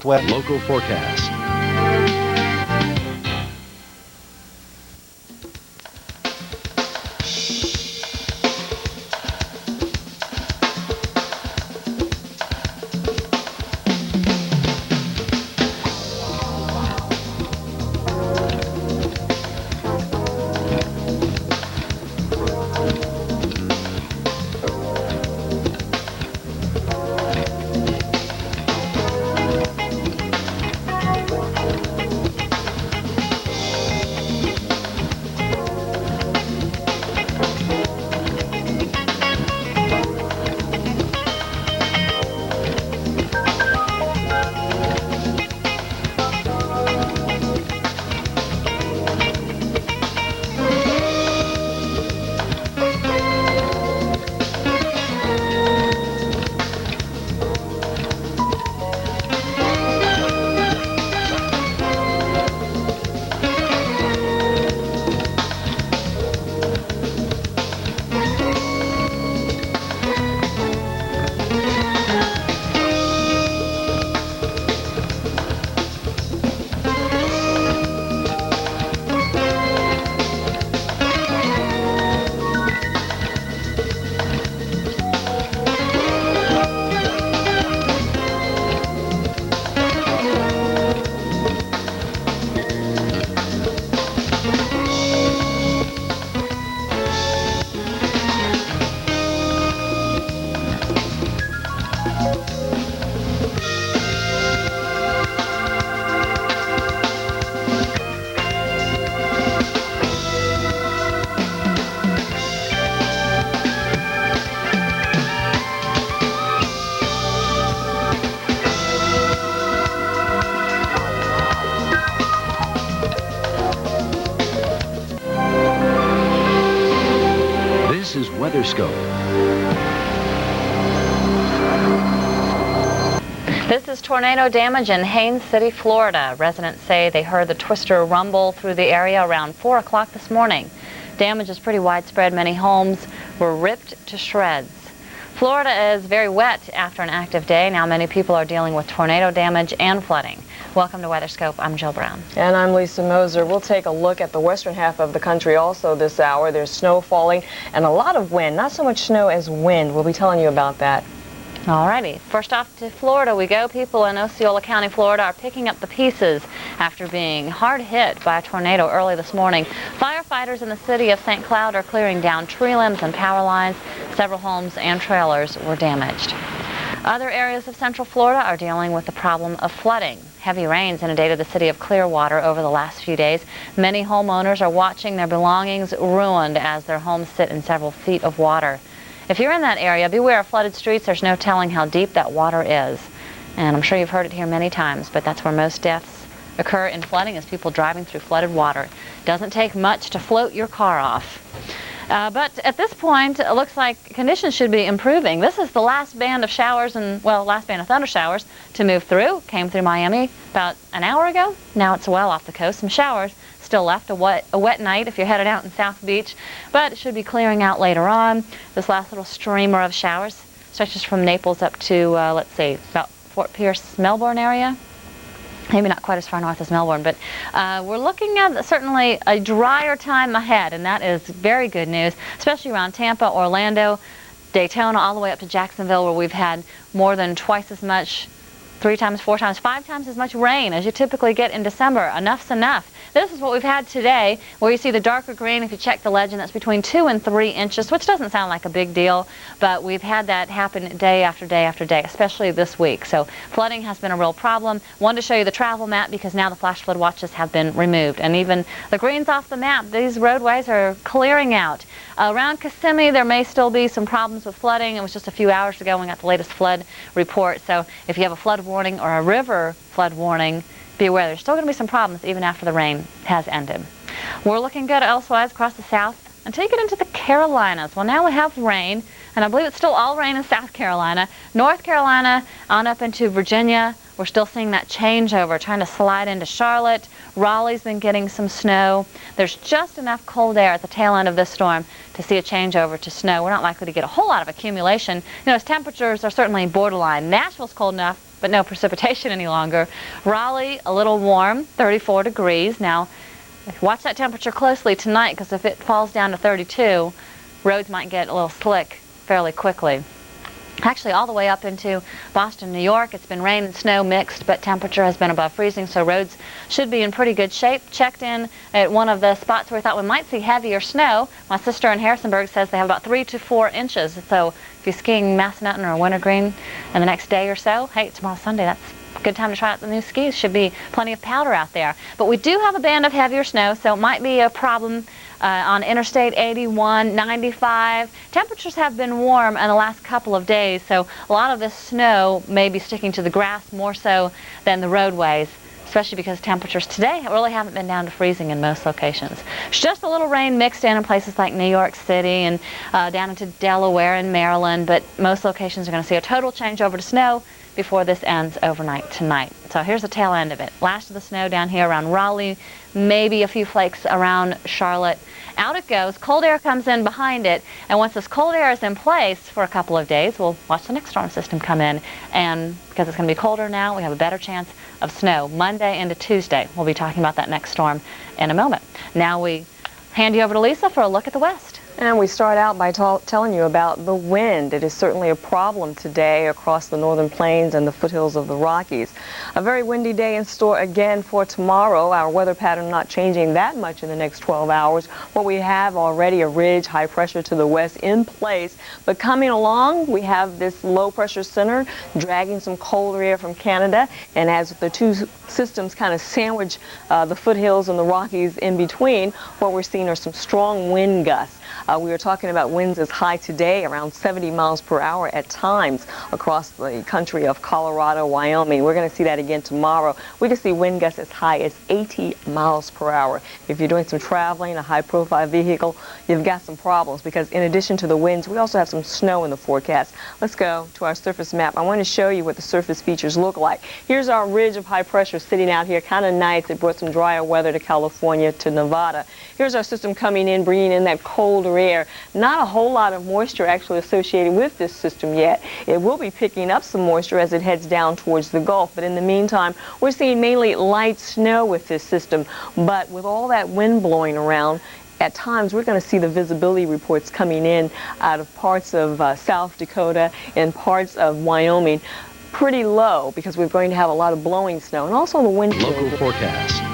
Local forecast. This is WeatherScope. This is tornado damage in Haines City, Florida. Residents say they heard the twister rumble through the area around 4 o'clock this morning. Damage is pretty widespread. Many homes were ripped to shreds. Florida is very wet after an active day. Now many people are dealing with tornado damage and flooding. Welcome to WeatherScope. I'm Jill Brown. And I'm Lisa Moser. We'll take a look at the western half of the country also this hour. There's snow falling and a lot of wind. Not so much snow as wind. We'll be telling you about that. Alrighty, first off to Florida we go. People in Osceola County, Florida are picking up the pieces after being hard hit by a tornado early this morning. Firefighters in the city of St. Cloud are clearing down tree limbs and power lines. Several homes and trailers were damaged. Other areas of central Florida are dealing with the problem of flooding. Heavy rains inundated the city of Clearwater over the last few days. Many homeowners are watching their belongings ruined as their homes sit in several feet of water. If you're in that area, beware of flooded streets. There's no telling how deep that water is. And I'm sure you've heard it here many times, but that's where most deaths occur in flooding, is people driving through flooded water. Doesn't take much to float your car off. But at this point, it looks like conditions should be improving. This is the last band of showers and, well, last band of thunder showers to move through. Came through Miami about an hour ago. Now it's well off the coast. Some showers still left. A wet night if you're headed out in South Beach, but it should be clearing out later on. This last little streamer of showers stretches from Naples up to, let's see, about Fort Pierce, Melbourne area. Maybe not quite as far north as Melbourne, but we're looking at certainly a drier time ahead, and that is very good news, especially around Tampa, Orlando, Daytona, all the way up to Jacksonville, where we've had more than twice as much, 3 times, 4 times, 5 times as much rain as you typically get in December. Enough's enough. This is what we've had today, where you see the darker green. If you check the legend, that's between 2 and 3 inches, which doesn't sound like a big deal, but we've had that happen day after day after day, especially this week. So flooding has been a real problem. Wanted to show you the travel map because now the flash flood watches have been removed, and even the green's off the map. These roadways are clearing out. Around Kissimmee, there may still be some problems with flooding. It was just a few hours ago when we got the latest flood report. So if you have a flood warning or a river flood warning, be aware there's still going to be some problems even after the rain has ended. We're looking good elsewise across the south until you get into the Carolinas. Well, now we have rain, and I believe it's still all rain in South Carolina. North Carolina on up into Virginia. We're still seeing that changeover, trying to slide into Charlotte. Raleigh's been getting some snow. There's just enough cold air at the tail end of this storm to see a changeover to snow. We're not likely to get a whole lot of accumulation. You know, as temperatures are certainly borderline. Nashville's cold enough but no precipitation any longer. Raleigh, a little warm, 34 degrees. Now, watch that temperature closely tonight, because if it falls down to 32, roads might get a little slick fairly quickly. Actually, all the way up into Boston, New York, it's been rain and snow mixed, but temperature has been above freezing, so roads should be in pretty good shape. Checked in at one of the spots where we thought we might see heavier snow. My sister in Harrisonburg says they have about 3 to 4 inches. So if you're skiing Massanutten or Wintergreen in the next day or so, hey, tomorrow's Sunday, that's a good time to try out the new skis. Should be plenty of powder out there. But we do have a band of heavier snow, so it might be a problem on Interstate 81, 95. Temperatures have been warm in the last couple of days, so a lot of this snow may be sticking to the grass more so than the roadways, especially because temperatures today really haven't been down to freezing in most locations. It's just a little rain mixed in places like New York City and down into Delaware and Maryland, but most locations are going to see a total change over to snow before this ends overnight tonight. So here's the tail end of it. Last of the snow down here around Raleigh, maybe a few flakes around Charlotte. Out it goes. Cold air comes in behind it, and once this cold air is in place for a couple of days, we'll watch the next storm system come in, and because it's going to be colder now, we have a better chance of snow Monday into Tuesday. We'll be talking about that next storm in a moment. Now we hand you over to Lisa for a look at the west. And we start out by telling you about the wind. It is certainly a problem today across the northern plains and the foothills of the Rockies. A very windy day in store again for tomorrow. Our weather pattern not changing that much in the next 12 hours. What we have already, a ridge, high pressure to the west in place. But coming along, we have this low pressure center dragging some colder air from Canada. And as the two systems kind of sandwich the foothills and the Rockies in between, what we're seeing are some strong wind gusts. We were talking about winds as high today, around 70 miles per hour at times across the country of Colorado, Wyoming. We're going to see that again tomorrow. We could see wind gusts as high as 80 miles per hour. If you're doing some traveling, a high-profile vehicle, you've got some problems because in addition to the winds, we also have some snow in the forecast. Let's go to our surface map. I want to show you what the surface features look like. Here's our ridge of high pressure sitting out here, kind of nice. It brought some drier weather to California, to Nevada. Here's our system coming in, bringing in that colder air. Not a whole lot of moisture actually associated with this system yet. It will be picking up some moisture as it heads down towards the Gulf, but in the meantime, we're seeing mainly light snow with this system. But with all that wind blowing around, at times we're going to see the visibility reports coming in out of parts of South Dakota and parts of Wyoming pretty low because we're going to have a lot of blowing snow and also the wind. Local forecast.